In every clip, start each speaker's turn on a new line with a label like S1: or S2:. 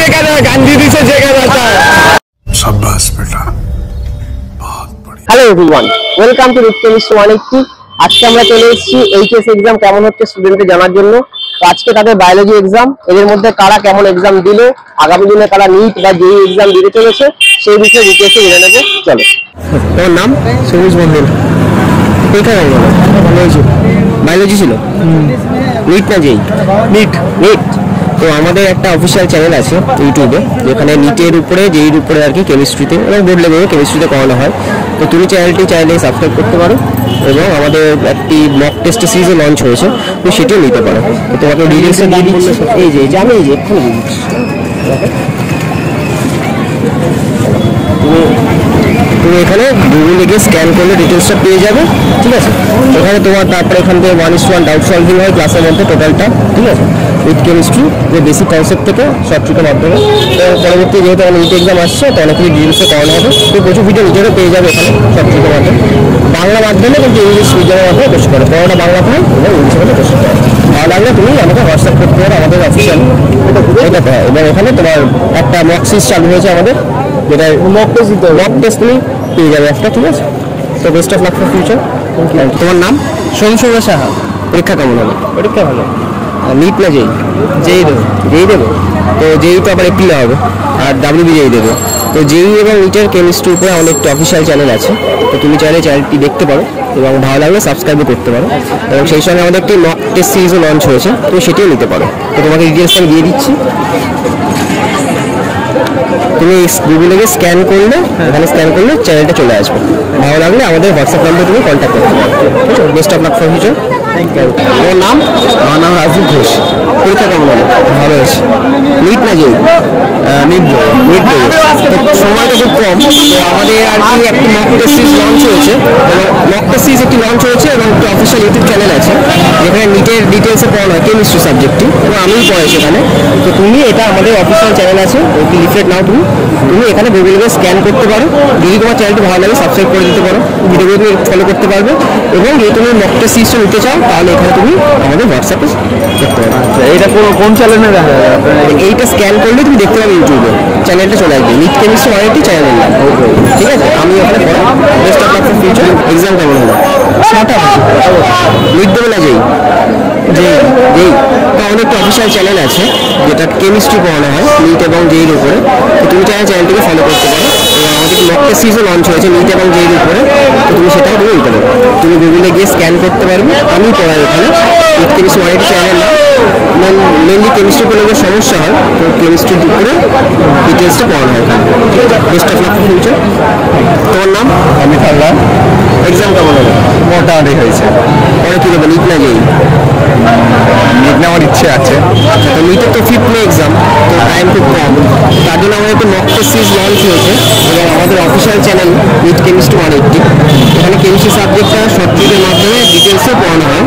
S1: देखा था, गांधी जी से देखा जाता है।
S2: शाबाश बेटा, बहुत बढ़िया।
S3: Hello everyone, welcome to writ chemistry 180। আজকে আমরা চলে এসেছি এইচএস এক্সাম কেমন হচ্ছে স্টুডেন্টদের জানার জন্য। তো আজকে তাদের বায়োলজি এক্সাম, এদের মধ্যে কারা কেমন এক্সাম দিল, আগামী দিনে কারা নিট বা জেইই এক্সাম দিতে চলেছে সেই বিষয়ে ডিটেইলসে জেনে নেব। চলো। তোমার নাম?
S1: সবুজ মন্ডল।
S3: কোথায় গেল? বায়োলজি ছিল। নিট না জেইই?
S1: নিট।
S3: নিট। তো আমাদের একটা অফিসিয়াল চ্যানেল আছে ইউটিউবে, যেখানে নিটের উপরে জেইর উপরে আর কি কেমিস্ট্রিতে এবং বোর্ড লেভেলে কেমিস্ট্রিতে করানো হয়। তো তুমি চ্যানেলটি চাইলে সাবস্ক্রাইব করতে পারো এবং আমাদের একটি মক টেস্ট সিরিজও লঞ্চ হয়েছে, তো সেটিও নিতে পারো। তো তোমাকে ডিটেলসে দিয়ে দিচ্ছি। এই যে আমি এই যে এক্ষুনি দিয়ে দিচ্ছি। তুমি এখানে গুগলে গিয়ে স্ক্যান করলে ডিটেলসটা পেয়ে যাবে, ঠিক আছে। এখানে তোমার তারপরে এখান থেকে 1:1 ডাউট সলভিং হয় ক্লাসের মধ্যে টোটালটা, ঠিক আছে, উইথ কেমিস্ট্রি যে বেসিক কনসেপ্ট থেকে শর্ট ট্রিকের মাধ্যমে। তো পরবর্তী যেহেতু আমার নিট এক্সাম আসছে, তো অনেকগুলি ডিটেলসে করানো হবে। তো প্রচুর ভিডিও নিজেরও পেয়ে যাবে এখানে শর্ট ট্রিকের মাধ্যমে, বাংলা মাধ্যমে কিন্তু ইংলিশ মিডিয়ামের মাধ্যমে কোর্স করে, পড়াটা বাংলা হয় এবং ইংলিশের মধ্যে কোর্স করে। ভালো লাগলে তুমি আমাকে হোয়াটসঅ্যাপ করতে পারো আমাদের অফিসিয়াল এটা। এবং এখানে তোমার একটা মক সিরিজ চালু হয়েছে আমাদের, যেটা মক টেস্ট তুমি পেয়ে যাবে একটা, ঠিক আছে। তো best of luck for future. তোমার নাম?
S1: সোমসুন্দর সাহা।
S3: পরীক্ষা কেমন হবে?
S1: পরীক্ষা ভালো।
S3: নিট না জেইই?
S1: জেইই দেবো।
S3: জেইই দেবো। তো জেইই তো আবার এপ্রিলে হবে, আর ডাব্লিউবি জেইই দেবে। তো জেইই এবং নিটের কেমিস্ট্রির উপরে আমাদের একটা অফিসিয়াল চ্যানেল আছে, তো তুমি চাইলে চ্যানেলটি দেখতে পারো এবং ভালো লাগলে সাবস্ক্রাইবও করতে পারো। এবং সেই সঙ্গে আমাদের একটি মক টেস্ট সিরিজও লঞ্চ হয়েছে, তো সেটিও নিতে পারো। তো তোমাকে ডিটেলসটা আমি দিয়ে দিচ্ছি। তুমি গুগলে গিয়ে স্ক্যান করলে, এখানে স্ক্যান করলে চ্যানেলটা চলে আসবে। ভালো লাগলে আমাদের হোয়াটসঅ্যাপ নাম্বারে তুমি কন্ট্যাক্ট করতে পারো। Best of luck for future. তোমার নাম?
S1: আমার নাম রাজীব ঘোষ।
S3: পরীক্ষা কেমন হলো?
S1: ভালো হয়েছে।
S3: নিট না জেইই?
S1: নিট
S3: নিট দেবে। তো সময়টা খুব কম, তো আমাদের আর কি একটি মক টেস্ট সিরিজ লঞ্চ হয়েছে, এবং মক টেস্ট সিরিজ একটি লঞ্চ হয়েছে এবং একটি অফিসিয়াল ইউটিউব চ্যানেল আছে, যেখানে নিটের ডিটেলসে পড়ানো হয় কেমিস্ট্রি সাবজেক্টটি, এবং আমিও পড়াই সেখানে। তো তুমি এটা আমাদের অফিসিয়াল চ্যানেল আছে, ওই লিফলেট নাও তুমি এখানে গুগলে স্ক্যান করতে পারো। যদি তোমার চ্যানেলটি ভালো লাগে সাবস্ক্রাইব করে দিতে পারো, ভিডিওগুলো তুমি ফলো করতে পারবে। এবং যদি তুমি মক টেস্ট সিরিজটা নিতে চাও তাহলে এখানে তুমি আমাদের হোয়াটসঅ্যাপে করতে পারো।
S1: এইটা কোন চ্যানেলে দেখা যায়?
S3: এইটা স্ক্যান করলে তুমি দেখতে পাবে ইউটিউবে, চ্যানেলটা চলে আসবে নিট কেমিস্ট্রি 180 চ্যানেলের নাম, ঠিক আছে। আমি ওখানে পড়া। Best of luck for future. Exam কেমন হলো? নিট দেবে না জেইই? জেইই। তো আমাদের একটা অফিসিয়াল চ্যানেল আছে, যেটা কেমিস্ট্রি পড়ানো হয় নিট এবং জেইর উপরে। তো তুমি চাইলে চ্যানেলটিকে ফলো করতে পারো, এবং আমাদের মক টেস্ট সিরিজও লঞ্চ হয়েছে নিট এবং জেইর উপরে, তো তুমি সেটাও তুমি নিতে পারো। তুমি গুগলে গিয়ে স্ক্যান করতে পারবে। আমি পড়াই এখানে নিট কেমিস্ট্রি 180 চ্যানেল নাম। মেনলি কেমিস্ট্রি পড়লে সমস্যা হয়, তো কেমিস্ট্রির উপরে ডিটেলসটা পড়ানো হয় এখানে। Best of luck for future. তোমার নাম?
S1: আমি থাকলাম।
S3: এক্সাম কেমন হলো?
S1: মোটামুটি হয়েছে।
S3: পরে কী দেবো, নিট না জেইই?
S1: নিট নেওয়ার ইচ্ছে আছে।
S3: তো নিটের তো 5th মে এক্সাম, তো টাইম খুব কম, তার জন্য আমাদের একটু মক টেস্ট সিরিজ লঞ্চ হয়েছে, এবং আমাদের অফিসিয়াল চ্যানেল নিট কেমিস্ট্রি 180, এখানে কেমিস্ট্রি সাবজেক্টটা শর্ট ট্রিকের মাধ্যমে ডিটেলসে পড়ানো হয়।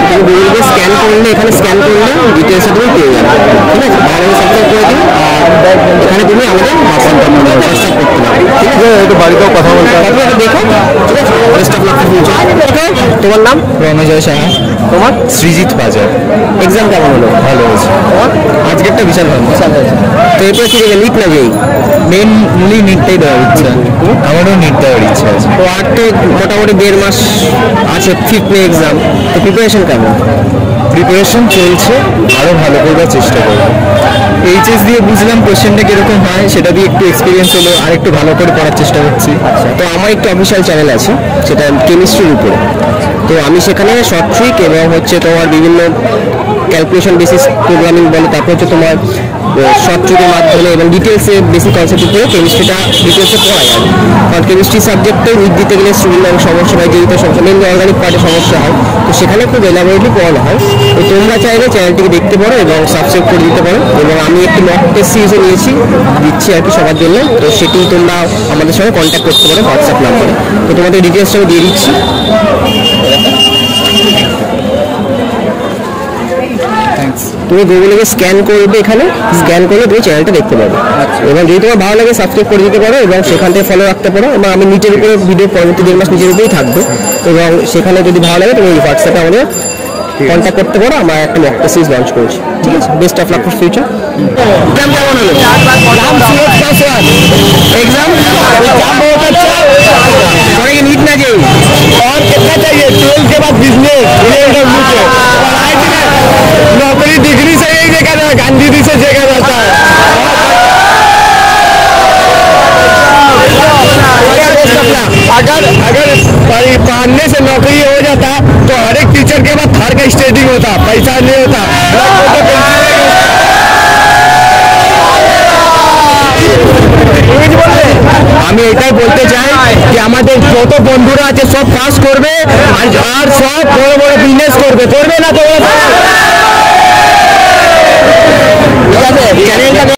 S3: তুমি গুগলে স্ক্যান করলে, এখানে স্ক্যান করলে ডিটেলসে তুমি পেয়ে যাবে, ঠিক আছে। ভালো সাবস্ক্রাইব করে দিও, আর এখানে তুমি আমাদের হোয়াটসঅ্যাপ করতে পারো, ঠিক আছে।
S1: একটু বাড়িতেও কথা বলতে হবে।
S3: দেখো, ঠিক আছে। Best of luck for future. তোমার নাম?
S1: রণজয় সাহা।
S3: তোমার?
S1: সৃজিত বাজার।
S3: এক্সাম কেমন হলো?
S1: ভালো হয়েছে।
S3: আজকে একটা বিশাল ভালো। তো এরপরে কি নিট না জেইই?
S1: মেনলি নিটটাই দেওয়ার ইচ্ছা। আমারও নিট দেওয়ার ইচ্ছা আছে।
S3: তো আর তো মোটামুটি 1.5 মাস আছে 5th মে এক্সাম, তো প্রিপারেশন কেমন?
S1: প্রিপারেশন চলছে, আরও ভালো করবার চেষ্টা করব। এইচএস দিয়ে বুঝলাম কোশ্চেনটা কীরকম হয়, সেটা দিয়ে একটু এক্সপিরিয়েন্স হলো, আর একটু ভালো করে পড়ার চেষ্টা করছি।
S3: তো আমার একটা অফিসিয়াল চ্যানেল আছে, সেটা কেমিস্ট্রির উপরে। তো আমি সেখানে শর্ট ট্রিক এবং হচ্ছে তোমার বিভিন্ন ক্যালকুলেশন বেসিস প্রোগ্রামিং বলে, তারপর হচ্ছে তোমার শর্ট ট্রিকের মাধ্যমে এবং ডিটেলসে বেসিক কনসেপ্ট উপরে কেমিস্ট্রিটা ডিটেলসে পড়ায়। আর কারণ কেমিস্ট্রি সাবজেক্টে নিট দিতে গেলে স্টুডেন্ট অনেক সমস্যা হয়, যেহেতু সমস্যা মেনলি অর্গানিক পার্টে সমস্যা হয়, তো সেখানে খুব এলাবোরেটলি পড়ানো হয়। তো তোমরা চাইলে চ্যানেলটিকে দেখতে পারো এবং সাবস্ক্রাইব করে দিতে পারো। এবং আমি একটি মক টেস্ট সিরিজও দিচ্ছি আর কি সবার জন্য, তো সেটি তোমরা আমাদের সঙ্গে কন্ট্যাক্ট করতে পারো হোয়াটসঅ্যাপ নাম্বারে। তো তোমাদের ডিটেলসটাও দিয়ে দিচ্ছি। তুমি গুগলে গিয়ে স্ক্যান করবে, এখানে স্ক্যান করলে তুমি চ্যানেলটা দেখতে পাবে, এবং যদি তোমার ভালো লাগে সাবস্ক্রাইব করে দিতে পারো এবং সেখান থেকে ফলো রাখতে পারো। এবং আমি নিচের উপরে ভিডিও পরবর্তী 1.5 মাস নিচের উপরেই থাকবো, এবং সেখানে যদি ভালো লাগে তুমি হোয়াটসঅ্যাপে আমাদের কন্ট্যাক্ট করতে পারো। আমার একটা মক টেস্ট সিরিজ লঞ্চ করেছি, ঠিক আছে? Best of luck for future. Exam কেমন হলো? एग्जाम बहुत अच्छा। पढ़ेंगे नीट ना जाइए। और कितना चाहिए 12 के बाद बिजनेस नौकरी डिग्री से ही देखा जाता है, गांधी जी से देखा जाता है। अगर अगर पढ़ने से नौकरी हो जाता तो हर एक टीचर के बाद थार का स्टेटिंग होता, पैसा नहीं होता। আমি এটাই বলতে চাই যে আমাদের যত বন্ধুরা আছে সব পাস করবে আর সব বড় বড় বিজনেস করবে।